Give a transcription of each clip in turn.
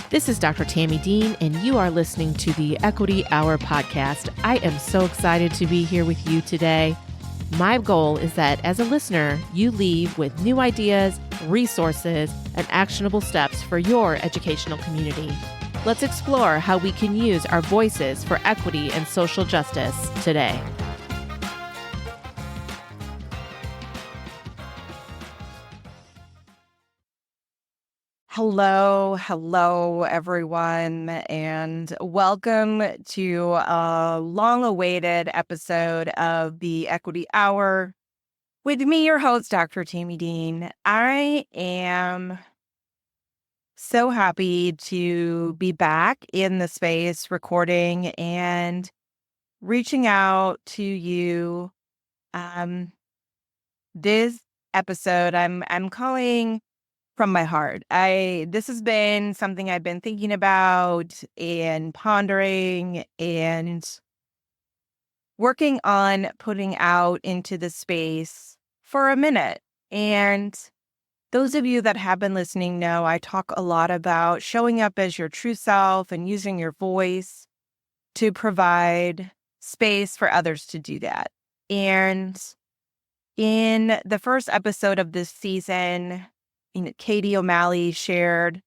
This is Dr. Tami Dean, and you are listening to the Equity Hour podcast. I am so excited to be here with you today. My goal is that as a listener, you leave with new ideas, resources, and actionable steps for your educational community. Let's explore how we can use our voices for equity and social justice today. Hello, everyone, and welcome to a long-awaited episode of the Equity Hour with me, your host, Dr. Tami Dean. I am so happy to be back in the space recording and reaching out to you. This episode I'm calling From My Heart. This has been something I've been thinking about and pondering and working on putting out into the space for a minute. And those of you that have been listening know I talk a lot about showing up as your true self and using your voice to provide space for others to do that. And in the first episode of this season, Katie O'Malley shared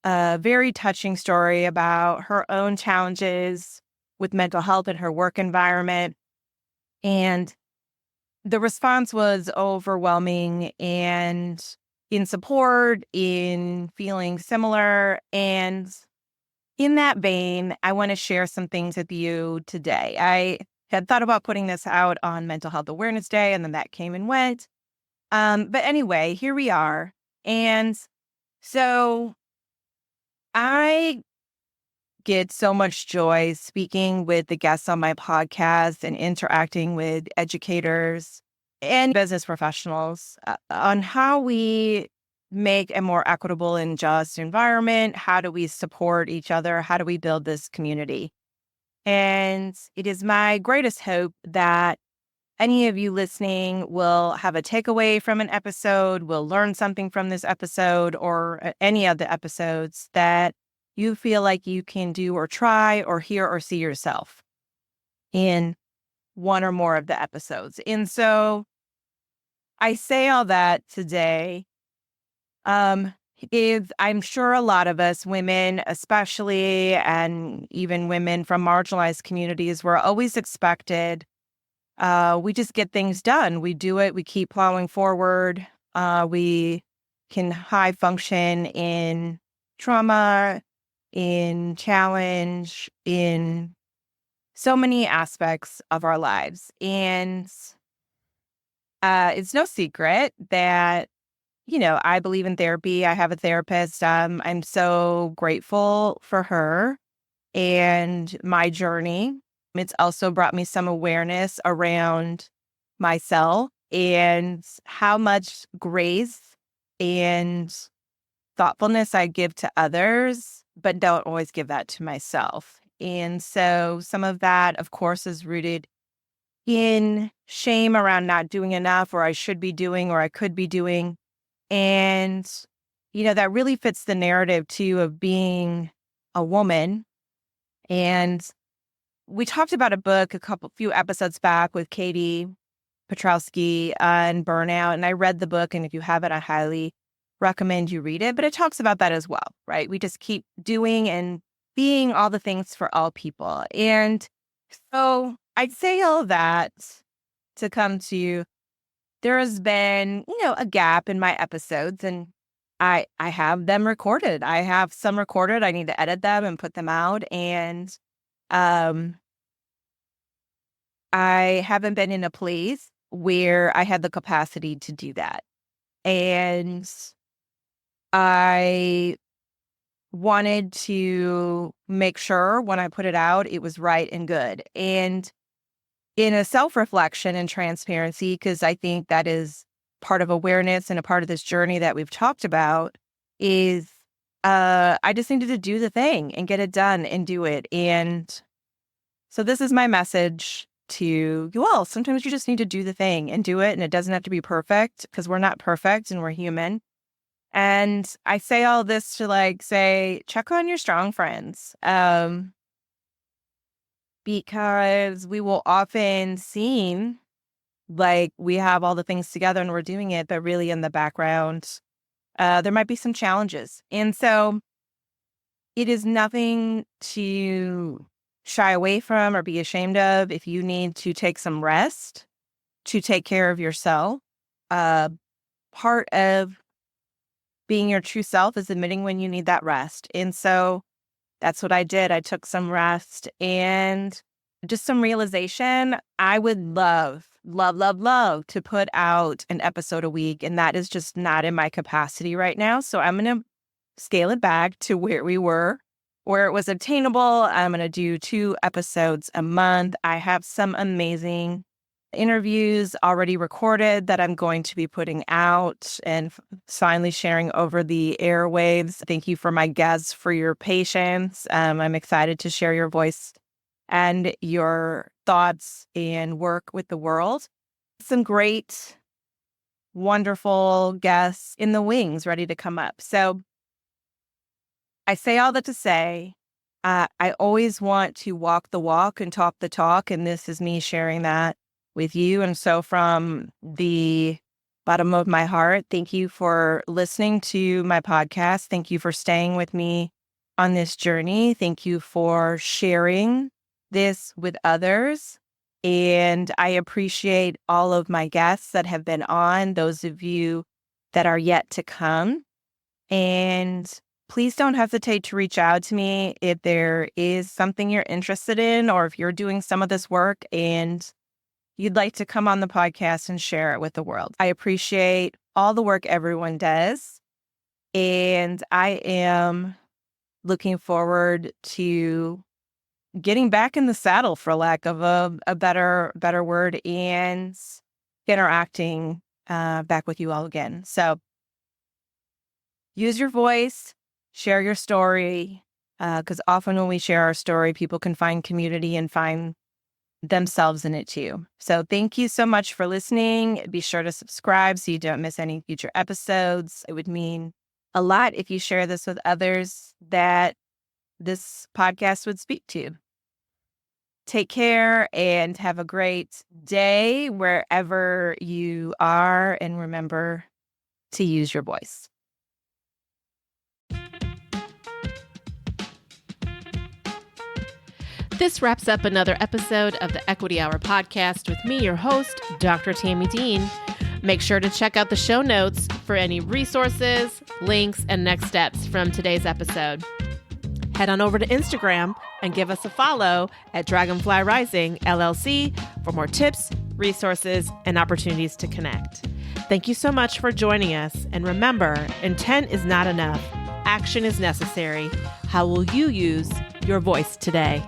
a very touching story about her own challenges with mental health in her work environment. And the response was overwhelming and in support, in feeling similar. And in that vein, I want to share some things with you today. I had thought about putting this out on Mental Health Awareness Day, and then that came and went. But anyway, here we are. And so I get so much joy speaking with the guests on my podcast and interacting with educators and business professionals on how we make a more equitable and just environment. How do we support each other? How do we build this community? And it is my greatest hope that any of you listening will have a takeaway from an episode, will learn something from this episode or any of the episodes that you feel like you can do or try or hear or see yourself in one or more of the episodes. And so I say all that today is I'm sure a lot of us women, especially, and even women from marginalized communities, were always expected. We just get things done. We do it. We keep plowing forward. We can high function in trauma, in challenge, in so many aspects of our lives. And it's no secret that, I believe in therapy. I have a therapist. I'm so grateful for her and my journey. It's also brought me some awareness around myself and how much grace and thoughtfulness I give to others, but don't always give that to myself. And so some of that, of course, is rooted in shame around not doing enough, or I should be doing, or I could be doing. And, that really fits the narrative, too, of being a woman. And we talked about a book few episodes back with Katie Piotrowski on burnout, and I read the book, and if you haven't, I highly recommend you read it. But it talks about that as well, right? We just keep doing and being all the things for all people. And so I'd say all that to come to, there has been, a gap in my episodes, and I have them recorded. I have some recorded. I need to edit them and put them out. And I haven't been in a place where I had the capacity to do that. And I wanted to make sure when I put it out, it was right and good. And in a self-reflection and transparency, because I think that is part of awareness and a part of this journey that we've talked about, is I just needed to do the thing and get it done and do it. And so this is my message to you all. Sometimes you just need to do the thing and do it. And it doesn't have to be perfect, because we're not perfect and we're human. And I say all this to say, check on your strong friends. Because we will often seem like we have all the things together and we're doing it, but really in the background, there might be some challenges. And so it is nothing to shy away from or be ashamed of if you need to take some rest to take care of yourself. Uh, Part of being your true self is admitting when you need that rest. And so that's what I did. I took some rest and just some realization. I would love, love, love, love to put out an episode a week. And that is just not in my capacity right now. So I'm going to scale it back to where we were, where it was obtainable. I'm going to do 2 episodes a month. I have some amazing interviews already recorded that I'm going to be putting out and finally sharing over the airwaves. Thank you for my guests for your patience. I'm excited to share your voice and your thoughts and work with the world. Some great, wonderful guests in the wings ready to come up. So I say all that to say, I always want to walk the walk and talk the talk. And this is me sharing that with you. And so from the bottom of my heart, thank you for listening to my podcast. Thank you for staying with me on this journey. Thank you for sharing this with others. And I appreciate all of my guests that have been on, those of you that are yet to come. And please don't hesitate to reach out to me if there is something you're interested in, or if you're doing some of this work and you'd like to come on the podcast and share it with the world. I appreciate all the work everyone does. And I am looking forward to getting back in the saddle, for lack of a better word, and interacting back with you all again. So use your voice, share your story, because often when we share our story, people can find community and find themselves in it too. So thank you so much for listening. Be sure to subscribe so you don't miss any future episodes. It would mean a lot if you share this with others that this podcast would speak to. Take care and have a great day wherever you are. And remember to use your voice. This wraps up another episode of the Equity Hour podcast with me, your host, Dr. Tami Dean. Make sure to check out the show notes for any resources, links, and next steps from today's episode. Head on over to Instagram and give us a follow at Dragonfly Rising LLC for more tips, resources, and opportunities to connect. Thank you so much for joining us. And remember, intent is not enough. Action is necessary. How will you use your voice today?